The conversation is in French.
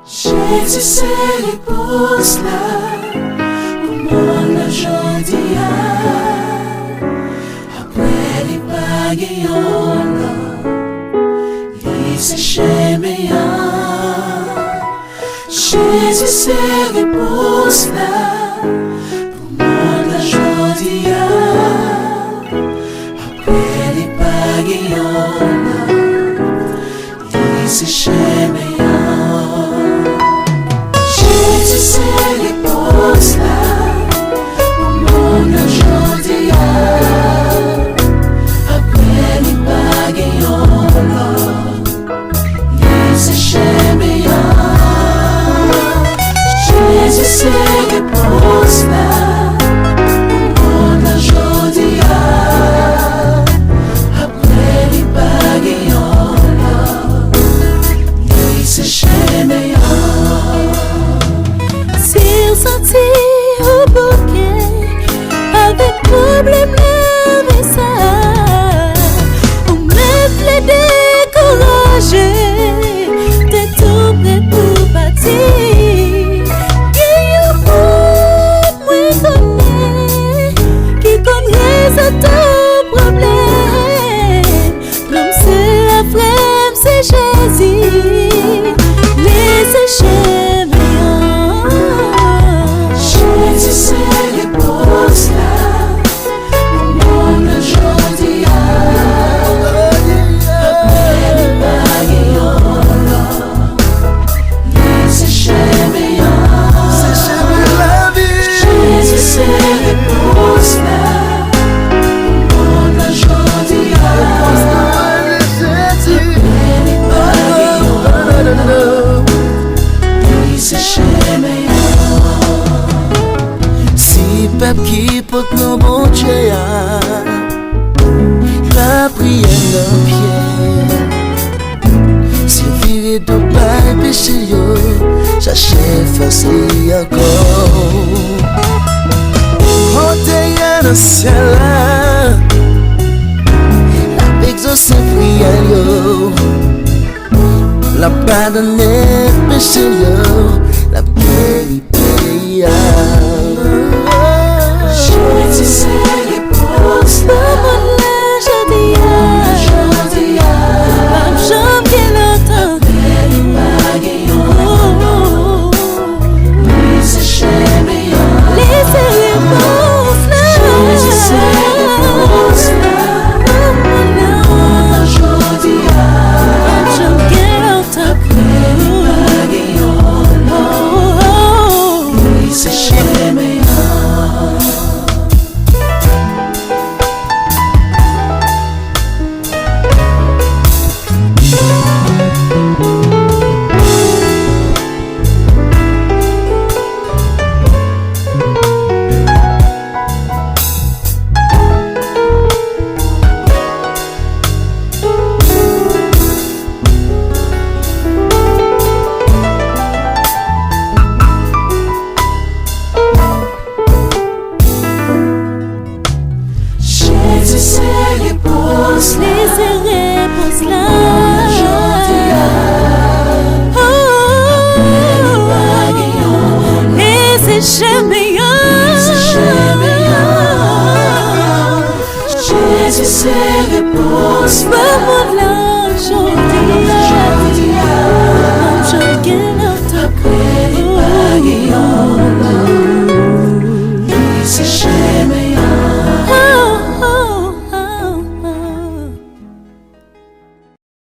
Jésus c'est réponse là au monde aujourd'hui après les pagayons il s'est chémé Jésus c'est réponse là au monde aujourd'hui après les pagayons il s'est chémé Jésus c'est réponse là au monde aujourd'hui après les pagayons il s'est chémé Jésus c'est réponse là au monde aujourd'hui après les pagayons il s'est chémé Senti au bouquet avec problème et ça ou même les décourager t'es tout prêt pour partir qui moi connaît qui connaît ça ton problème l'homme c'est la flemme c'est Jésus laissez chez Jésus c'est réponse là au monde aujourd'hui après les pagayons il s'est chémé Jésus c'est réponse là au monde aujourd'hui après les pagayons il s'est chémé Peuple qui porte nos bon Dieu, la prière dans pied. Si virer de pas péché, chercher face lui encore. Montez dans le ciel, la exauce prière, la pardonner péché, la guérir. Jésus c'est